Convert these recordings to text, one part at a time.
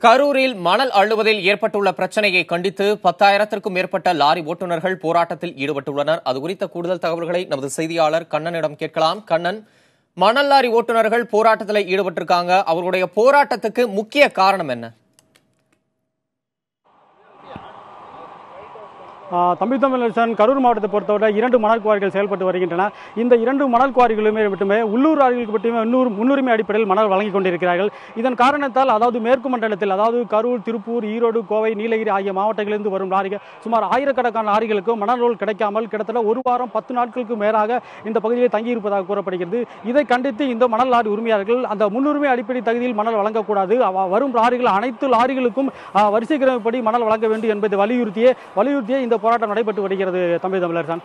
கரூரில் மணல் அள்ளுவதில் ஏற்பட்டுள்ள பிரச்சனையை கண்டித்து 10,000க்கும் மேற்பட்ட லாரி ஓட்டுநர்கள் போராட்டத்தில் ஈடுபட்டுள்ளனர். அது குறித்த கூடுதல் தகவல்களை நமது செய்தியாளர் கண்ணனிடம் கேட்கலாம். கண்ணன், மணல் லாரி ஓட்டுநர்கள் போராட்டத்தில் ஈடுபட்டிருக்காங்க. அவர்களுடைய போராட்டத்துக்கு முக்கிய காரணம் என்ன? தமிழரசன் கரூர் மாவட்டத்தை பொறுத்தவரை 2 மணல் குவாரிகள் செயல்பட்டு வருகின்றன. இந்த 2 மணல் குவாரிகளுமே மட்டுமே உள்ளூர் லாரிகளுக்கு மட்டுமே முன்னுரிமை அடிப்படையில் மணல் வழங்கிக் கொண்டிருக்கிறார்கள். இதன் காரணத்தால் அதாவது மேற்கு மண்டலத்தில் அதாவது கரூர், திருப்பூர், ஈரோடு, கோவை, நீலகிரி ஆகிய மாவட்டங்களிலிருந்து வரும் லாரிகள் சுமார் 1000கணக்கான லாரிகளுக்கு மணல் ரோல் கிடைக்காமல் கிட்டத்தட்ட ஒரு வாரம் 10 நாட்களுக்கு மேலாக இந்த பகுதியில் தங்கியிருப்பதாக கூறப்படுகிறது. இதை கண்டித்து இந்த மணல் லாரி உரிமையாளர்கள் அந்த முன்னுரிமை அடிப்படை தகுதியில் மணல் வழங்கக்கூடாது, வரும் லாரிகள் அனைத்து லாரிகளுக்கும் வரிசை கிரமப்படி மணல் வழங்க வேண்டும் என்பதை வலியுறுத்திய இந்த போராட்டம் நடைபெற்று வருகிறது. தமிழரசன்,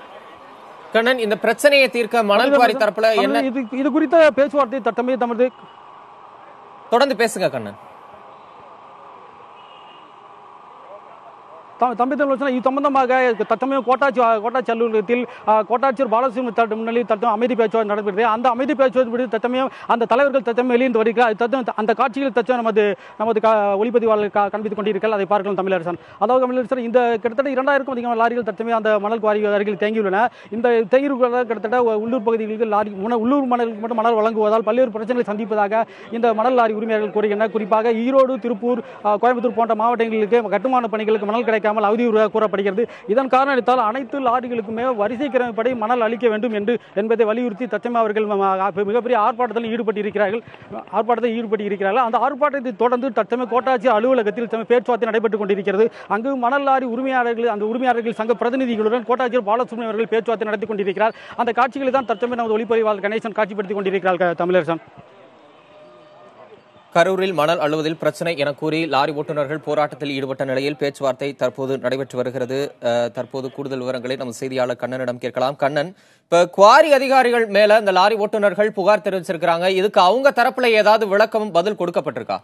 கண்ணன், இந்த பிரச்சனையை தீர்க்க மணல் குவாரி தரப்புல என்ன இது குறித்த பேச்சுவார்த்தை தொடர்ந்து பேசுங்க கண்ணன். இது சம்பந்தமாக தற்சமயம் கோட்டாட்சி அலுவலகத்தில் கோட்டாட்சியர் பாலசுப்ரமணியம் முன்னிலையில் அமைதி பேச்சுவார்த்தை நடைபெறுகிறது. அந்த அமைதி பேச்சுவார்த்தை தற்சமயம் அந்த தலைவர்கள் தற்சமயம் வெளியிட்டு வருகிறார். அந்த காட்சியில் தற்சமயம் நமது ஒளிப்பதிவாளர் காண்பித்துக் கொண்டிருக்கிறார். அதை பார்க்கலாம் தமிழரசன். அதாவது தமிழரசன், இந்த கிட்டத்தட்ட 2000க்கும் அதிகமான லாரிகள் தற்சமயம் அந்த மணல் குவாரி அருகில் தேங்கியுள்ளன. இந்த தேங்கியுள்ள கிட்டத்தட்ட உள்ளூர் பகுதிகளுக்கு லாரி உள்ளூர் மணலுக்கு மட்டும் மணல் வழங்குவதால் பல்வேறு பிரச்சனைகளை சந்திப்பதாக இந்த மணல் லாரி உரிமையாளர்கள் கூறுகின்றனர். குறிப்பாக ஈரோடு, திருப்பூர், கோயம்புத்தூர் போன்ற மாவட்டங்களுக்கு கட்டுமான பணிகளுக்கு மணல் கிடைக்காமல் அவதியுறுவதாக கூறப்படுகிறது. இதன் காரணத்தால் அனைத்து லாரிகளுக்குமே வரிசை கிரமப்படி மணல் அளிக்க வேண்டும் என்பதை வலியுறுத்தி தச்சமே அவர்கள் மிகப்பெரிய ஆர்ப்பாட்டத்தில் ஈடுபட்டிருக்கிறார்கள். அந்த ஆர்ப்பாட்டத்தை தொடர்ந்து தச்சமே கோட்டாட்சியர் அலுவலகத்தில் பேச்சுவார்த்தை நடைபெற்றுக் கொண்டிருக்கிறது. அங்கு மணல் லாரி உரிமையாளர்கள் சங்க பிரதிநிதிகளுடன் கோட்டாட்சியர் பாலசுப்ரமணியம் அவர்கள் பேச்சுவார்த்தை நடத்தி கொண்டிருக்கிறார். அந்த காட்சிகளை தான் தச்சமே நமது ஒளிப்பதிவாளர் கணேசன் காட்சிப்படுத்திக் கொண்டிருக்கிறார்கள். தமிழரசன், கரூரில் மணல் அள்ளுவதில் பிரச்சனை என கூறி லாரி ஓட்டுநர்கள் போராட்டத்தில் ஈடுபட்ட நிலையில் பேச்சுவார்த்தை தற்போது நடைபெற்று வருகிறது. தற்போது கூடுதல் விவரங்களை நம்ம செய்தியாளர் கண்ணனிடம் கேட்கலாம். கண்ணன், இப்ப குவாரி அதிகாரிகள் மேல இந்த லாரி ஓட்டுநர்கள் புகார் தெரிவிச்சிருக்காங்க. இதுக்கு அவங்க தரப்புல ஏதாவது விளக்கம் பதில் கொடுக்கப்பட்டிருக்கா?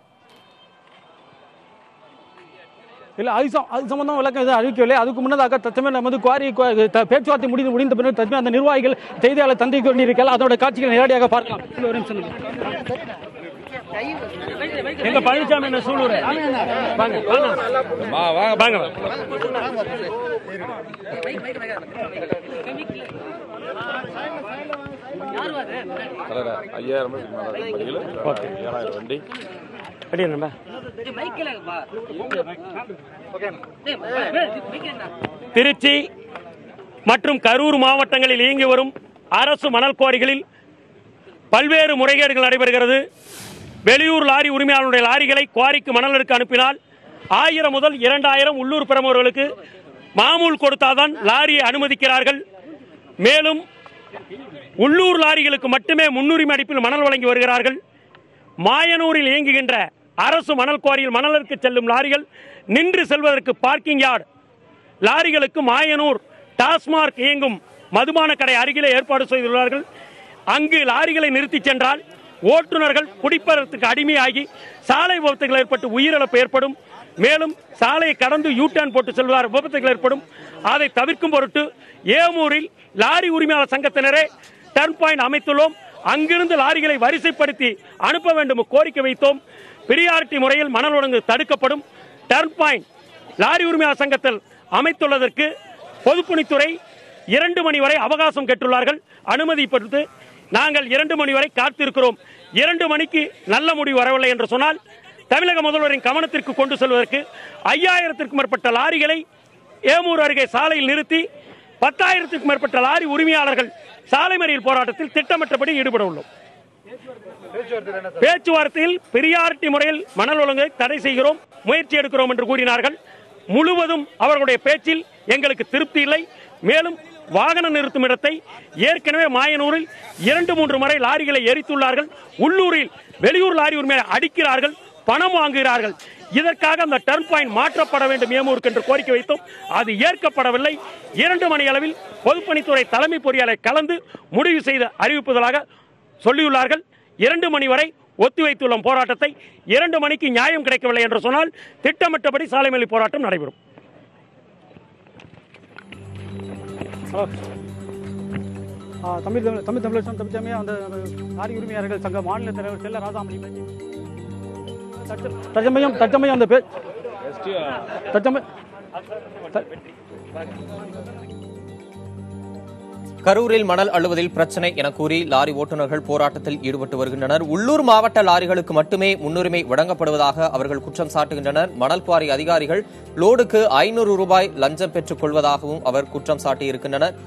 இல்ல, அது சம்பந்தம் விளக்கம் எதுவும் அறிவிக்கவில்லை. அதுக்கு முன்னதாக தற்சமயம் நமது குவாரி பேச்சுவார்த்தை முடிந்த பின்னர் தற்சமயம் அந்த நிர்வாகிகள் செய்தியாளர் தந்தி கொண்டிருக்கிறார். அதோட காட்சிகளை நேரடியாக பார்க்கலாம். எங்க பழனிசாமி என்ன சூழல் திருச்சி மற்றும் கரூர் மாவட்டங்களில் இயங்கி வரும் அரசு மணல் குவாரிகளில் பல்வேறு முறைகேடுகள் நடைபெறுகிறது. வெளியூர் லாரி உரிமையாளருடைய லாரிகளை குவாரிக்கு மணல் எடுக்க அனுப்பினால் 1000 முதல் 2000 உள்ளூர் பிரமுகர்களுக்கு மாமூல் கொடுத்தால்தான் லாரியை அனுமதிக்கிறார்கள். மேலும் உள்ளூர் லாரிகளுக்கு மட்டுமே முன்னுரிமை அடிப்பில் மணல் வழங்கி வருகிறார்கள். மாயனூரில் இயங்குகின்ற அரசு மணல் குவாரியில் மணலுக்கு செல்லும் லாரிகள் நின்று செல்வதற்கு பார்க்கிங் யார்டு லாரிகளுக்கு மாயனூர் டாஸ்மார்க் இயங்கும் மதுபான கடை அருகிலே ஏற்பாடு செய்துள்ளார்கள். அங்கு லாரிகளை நிறுத்தி சென்றால் ஓட்டுநர்கள் குடிப்பதற்கு அடிமையாகி சாலை விபத்துகள் ஏற்பட்டு உயிரிழப்பு ஏற்படும். மேலும் சாலையை கடந்து யூ-டர்ன் போட்டு செல்வதால் விபத்துகள் ஏற்படும். அதை தவிர்க்கும் பொருட்டு ஏமூரில் லாரி உரிமையாளர் சங்கத்தினரே டர்ன் பாயிண்ட் அமைத்துள்ளோம். அங்கிருந்து லாரிகளை வரிசைப்படுத்தி அனுப்ப வேண்டும் கோரிக்கை வைத்தோம். பிரியாரிட்டி முறையில் மணல் ஒழுங்கு தடுக்கப்படும். டர்ன் பாயிண்ட் லாரி உரிமையாளர் சங்கத்தில் அமைத்துள்ளதற்கு பொதுப்பணித்துறை 2 மணி வரை அவகாசம் கேட்டுள்ளார்கள். அனுமதி பெற்று நாங்கள் 2 மணி வரை காத்திருக்கிறோம். 2 மணிக்கு நல்ல முடிவு வரவில்லை என்று சொன்னால் தமிழக முதல்வரின் கவனத்திற்கு கொண்டு செல்வதற்கு 5000க்கும் மேற்பட்ட லாரிகளை ஏமூர் அருகே சாலையில் நிறுத்தி 10,000க்கும் மேற்பட்ட லாரி உரிமையாளர்கள் சாலை மறியல் போராட்டத்தில் திட்டமிட்டபடி ஈடுபட உள்ளோம். பேச்சுவார்த்தையில் பிரியாரிட்டி முறையில் மணல் ஒழுங்கை தடை செய்கிறோம், முயற்சி எடுக்கிறோம் என்று கூறினார்கள். முழுவதும் அவர்களுடைய பேச்சில் எங்களுக்கு திருப்தி இல்லை. மேலும் வாகன நிறுத்தும் இடத்தை ஏற்கனவே மாயனூரில் 2-3 முறை லாரிகளை எரித்துள்ளார்கள். உள்ளூரில் வெளியூர் லாரி உரிமையை அடிக்கிறார்கள், பணம் வாங்குகிறார்கள். இதற்காக அந்த டர்ன் பாயிண்ட் மாற்றப்பட வேண்டும் ஏமூருக்கு என்று கோரிக்கை வைத்தோம். அது ஏற்கப்படவில்லை. 2 மணி அளவில் பொதுப்பணித்துறை தலைமை பொறியாளரை கலந்து முடிவு செய்து அறிவிப்பதாக சொல்லியுள்ளார்கள். 2 மணி வரை ஒத்திவைத்துள்ள போராட்டத்தை 2 மணிக்கு நியாயம் கிடைக்கவில்லை என்று சொன்னால் திட்டமிட்டபடி சாலை மறியல் போராட்டம் நடைபெறும். தமிழரசன், அந்த லாரி உரிமையாளர்கள் சங்க மாநில தலைவர் செல்ல ராசாமணி தற்சமயம் அந்த கரூரில் மணல் அள்ளுவதில் பிரச்சனை என கூறி லாரி ஓட்டுநர்கள் போராட்டத்தில் ஈடுபட்டு வருகின்றனர். உள்ளூர் மாவட்ட லாரிகளுக்கு மட்டுமே முன்னுரிமை வழங்கப்படுவதாக அவர்கள் குற்றம் சாட்டுகின்றனர். மணல் குவாரி அதிகாரிகள் லோடுக்கு 500 ரூபாய் லஞ்சம் பெற்றுக் கொள்வதாகவும் அவர் குற்றம் சாட்டியிருக்கின்றனர்.